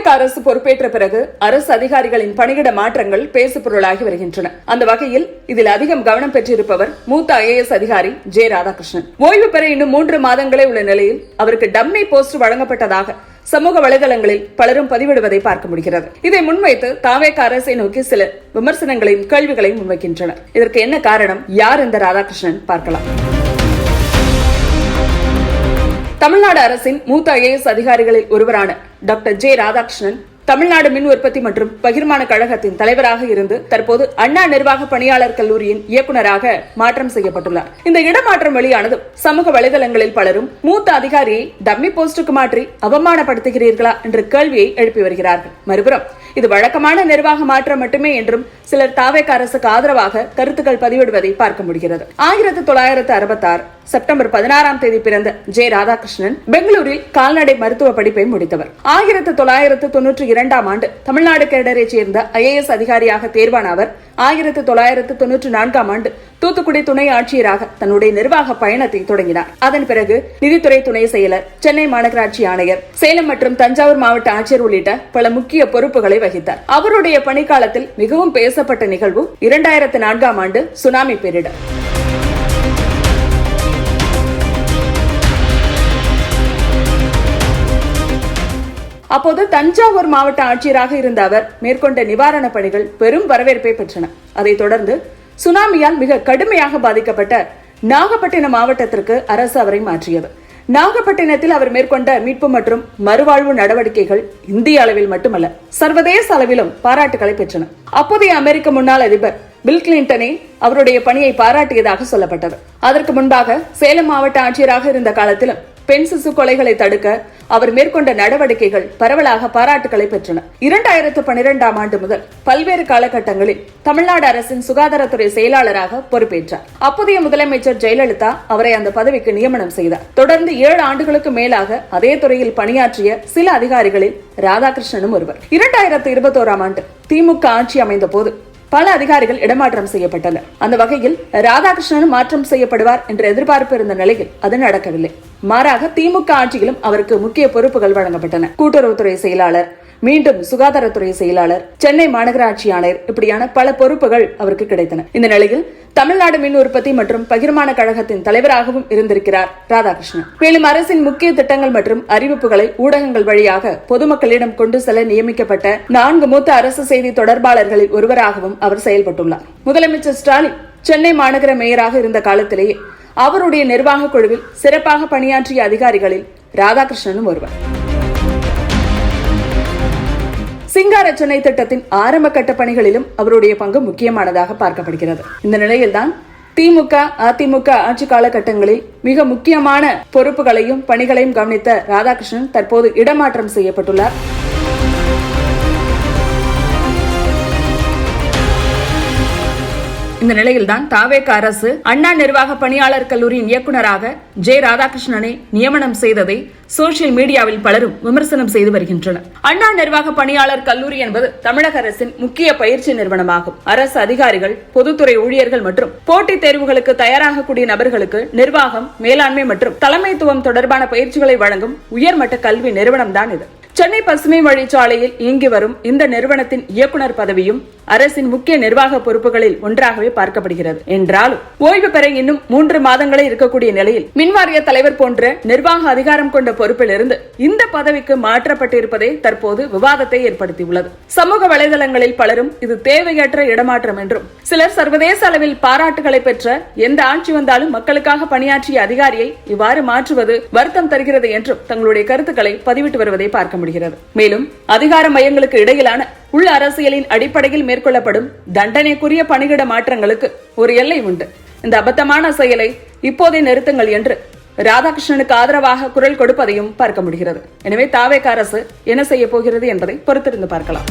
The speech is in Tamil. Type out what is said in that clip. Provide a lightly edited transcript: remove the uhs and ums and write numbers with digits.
தாவேக அரசு பொறுப்பேற்ற பிறகு அரசு அதிகாரிகளின் பணியிட மாற்றங்கள் பேசுபொருளாகி வருகின்றன. அந்த வகையில் இதில் அதிகம் கவனம் பெற்றிருப்பவர் மூத்த IAS அதிகாரி ஜே ராதாகிருஷ்ணன். ஓய்வு பெற இன்னும் 3 மாதங்களே உள்ள நிலையில் அவருக்கு டம்மி போஸ்ட் வழங்கப்பட்டதாக சமூக வலைதளங்களில் பலரும் பதிவிடுவதை பார்க்க முடிகிறது. இதை முன்வைத்து தாவேக அரசை நோக்கி சில விமர்சனங்களையும் கேள்விகளையும் முன்வைக்கின்றனர். இதற்கு என்ன காரணம், யார் இந்த ராதாகிருஷ்ணன் பார்க்கலாம். தமிழ்நாடு அரசின் மூத்த IAS அதிகாரிகளில் ஒருவரான டாக்டர் ஜே ராதாகிருஷ்ணன் தமிழ்நாடு மின் உற்பத்தி மற்றும் பகிர்மான கழகத்தின் தலைவராக இருந்து தற்போது அண்ணா நிர்வாக பணியாளர் கல்லூரியின் இயக்குநராக மாற்றம் செய்யப்பட்டுள்ளார். இந்த இடமாற்றம் வெளியானதும் சமூக வலைதளங்களில் பலரும் மூத்த அதிகாரியை டம்மி போஸ்டுக்கு மாற்றி அவமானப்படுத்துகிறீர்களா என்ற கேள்வியை எழுப்பி வருகிறார்கள். மறுபுறம் இது வழக்கமான நிர்வாக மாற்றம் மட்டுமே என்றும் சிலர் தாவேக அரசுக்கு ஆதரவாக கருத்துக்கள் பதிவிடுவதை பார்க்க முடிகிறது. 1966 செப்டம்பர் 16ஆம் தேதி பிறந்த ஜே ராதாகிருஷ்ணன் பெங்களூரில் கால்நடை மருத்துவ படிப்பை முடித்தவர். 1992ஆம் ஆண்டு தமிழ்நாடு கேடரை சேர்ந்த IAS அதிகாரியாக தேர்வான அவர் 1994ஆம் ஆண்டு தூத்துக்குடி துணை ஆட்சியராக தன்னுடைய நிர்வாக பயணத்தை தொடங்கினார். அதன் பிறகு நிதித்துறை துணை செயலர், சென்னை மாநகராட்சி ஆணையர், சேலம் மற்றும் தஞ்சாவூர் மாவட்ட ஆட்சியர் உள்ளிட்ட பல முக்கிய பொறுப்புகளை வகித்தார். அவருடைய பணிக்காலத்தில் மிகவும் பேசப்பட்ட நிகழ்வு 2004ஆம் ஆண்டு சுனாமி பேரிடர். அப்போது தஞ்சாவூர் மாவட்ட ஆட்சியராக இருந்த அவர் மேற்கொண்ட நிவாரண பணிகள் பெரும் வரவேற்பை பெற்றன. அதைத் தொடர்ந்து சுனாமியால் மிக கடுமையாக பாதிக்கப்பட்ட நாகப்பட்டினம் மாவட்டத்திற்கு அரசு அவரை மாற்றியது. நாகப்பட்டினத்தில் அவர் மேற்கொண்ட மீட்பு மற்றும் மறுவாழ்வு நடவடிக்கைகள் இந்திய அளவில் மட்டுமல்ல சர்வதேச அளவிலும் பாராட்டுகளை பெற்றன. அப்போதைய அமெரிக்க முன்னாள் அதிபர் பில் கிளின்டனே அவருடைய பணியை பாராட்டியதாக சொல்லப்பட்டது. அதற்கு முன்பாக சேலம் மாவட்ட ஆட்சியராக இருந்த காலத்திலும் பெண் சிசு கொலைகளை தடுக்க அவர் மேற்கொண்ட நடவடிக்கைகள் பரவலாக பாராட்டுகளை பெற்றன. 2012ஆம் ஆண்டு முதல் பல்வேறு காலகட்டங்களில் தமிழ்நாடு அரசின் சுகாதாரத்துறை செயலாளராக பொறுப்பேற்றார். அப்போதைய முதலமைச்சர் ஜெயலலிதா அவரை அந்த பதவிக்கு நியமனம் செய்தார். தொடர்ந்து 7 ஆண்டுகளுக்கு மேலாக அதே துறையில் பணியாற்றிய சில அதிகாரிகளில் ராதாகிருஷ்ணனும் ஒருவர். 2021ஆம் ஆண்டு திமுக ஆட்சி அமைந்த போது பல அதிகாரிகள் இடமாற்றம் செய்யப்பட்டனர். அந்த வகையில் ராதாகிருஷ்ணனும் மாற்றம் செய்யப்படுவார் என்ற எதிர்பார்ப்பு இருந்த நிலையில் அது நடக்கவில்லை. மாறாக திமுக ஆட்சியிலும் அவருக்கு முக்கிய பொறுப்புகள் வழங்கப்பட்டன. கூட்டுறவுத்துறை செயலாளர், மீண்டும் சுகாதாரத்துறை செயலாளர், சென்னை மாநகராட்சி ஆணையர், இப்படியான பல பொறுப்புகள் அவருக்கு கிடைத்தன. இந்த நிலையில் தமிழ்நாடு மின் உற்பத்தி மற்றும் பகிர்மான கழகத்தின் தலைவராகவும் இருந்திருக்கிறார் ராதாகிருஷ்ணன். மேலும் அரசின் முக்கிய திட்டங்கள் மற்றும் அறிவிப்புகளை ஊடகங்கள் வழியாக பொதுமக்களிடம் கொண்டு செல்ல நியமிக்கப்பட்ட 4 மூத்த அரசு செய்தி தொடர்பாளர்களில் ஒருவராகவும் அவர் செயல்பட்டுள்ளார். முதலமைச்சர் ஸ்டாலின் சென்னை மாநகர மேயராக இருந்த காலத்திலேயே அவருடைய நிர்வாக குழுவில் சிறப்பாக பணியாற்றிய அதிகாரிகளில் ராதாகிருஷ்ணனும் ஒருவர். சிங்கார சென்னை திட்டத்தின் ஆரம்ப கட்ட பணிகளிலும் அவருடைய பங்கு முக்கியமானதாக பார்க்கப்படுகிறது. இந்த நிலையில்தான் திமுக அதிமுக ஆட்சி காலகட்டங்களில் மிக முக்கியமான பொறுப்புகளையும் பணிகளையும் கவனித்த ராதாகிருஷ்ணன் தற்போது இடமாற்றம் செய்யப்பட்டுள்ளார். இந்த நிலையில்தான் தாவேக அரசு அண்ணா நிர்வாக பணியாளர் கல்லூரியின் இயக்குநராக ஜே ராதாகிருஷ்ணனை நியமனம் செய்ததை சோசியல் மீடியாவில் பலரும் விமர்சனம் செய்து வருகின்றனர். அண்ணா நிர்வாக பணியாளர் கல்லூரி என்பது தமிழக அரசின் முக்கிய பயிற்சி நிறுவனமாகும். அரசு அதிகாரிகள், பொதுத்துறை ஊழியர்கள் மற்றும் போட்டித் தேர்வுகளுக்கு தயாராகக்கூடிய நபர்களுக்கு நிர்வாகம், மேலாண்மை மற்றும் தலைமைத்துவம் தொடர்பான பயிற்சிகளை வழங்கும் உயர்மட்ட கல்வி நிறுவனம் தான் இது. சென்னை பசுமை வழிச்சாலையில் இயங்கி வரும் இந்த நிறுவனத்தின் இயக்குநர் பதவியும் அரசின் முக்கிய நிர்வாக பொறுப்புகளில் ஒன்றாகவே பார்க்கப்படுகிறது. என்றாலும் ஓய்வு பெற இன்னும் 3 மாதங்களே இருக்கக்கூடிய நிலையில் மின்வாரிய தலைவர் போன்ற நிர்வாக அதிகாரம் கொண்ட பொறுப்பில் இருந்து இந்த பதவிக்கு மாற்றப்பட்டிருப்பதே தற்போது விவாதத்தை ஏற்படுத்தியுள்ளது. சமூக வலைதளங்களில் பலரும் இது தேவையற்ற இடமாற்றம் என்றும், சிலர் சர்வதேச அளவில் பாராட்டுகளை பெற்ற எந்த ஆட்சி வந்தாலும் மக்களுக்காக பணியாற்றிய அதிகாரியை இவ்வாறு மாற்றுவது வருத்தம் தருகிறது என்றும் தங்களுடைய கருத்துக்களை பதிவிட்டு வருவதை பார்க்க முடிகிறது. மேலும் அதிகார மையங்களுக்கு இடையிலான உள் அரசியலின் அடிப்படையில் மேற்கொள்ளப்படும் தண்டனைக்குரிய பணியிட மாற்றங்களுக்கு ஒரு எல்லை உண்டு. இந்த அபத்தமான செயலை இப்போதே நிறுத்துங்கள் என்று ராதாகிருஷ்ணனுக்கு ஆதரவாக குரல் கொடுப்பதையும் பார்க்க முடிகிறது. எனவே தாவேக அரசு என்ன செய்ய போகிறது என்பதை பொறுத்திருந்து பார்க்கலாம்.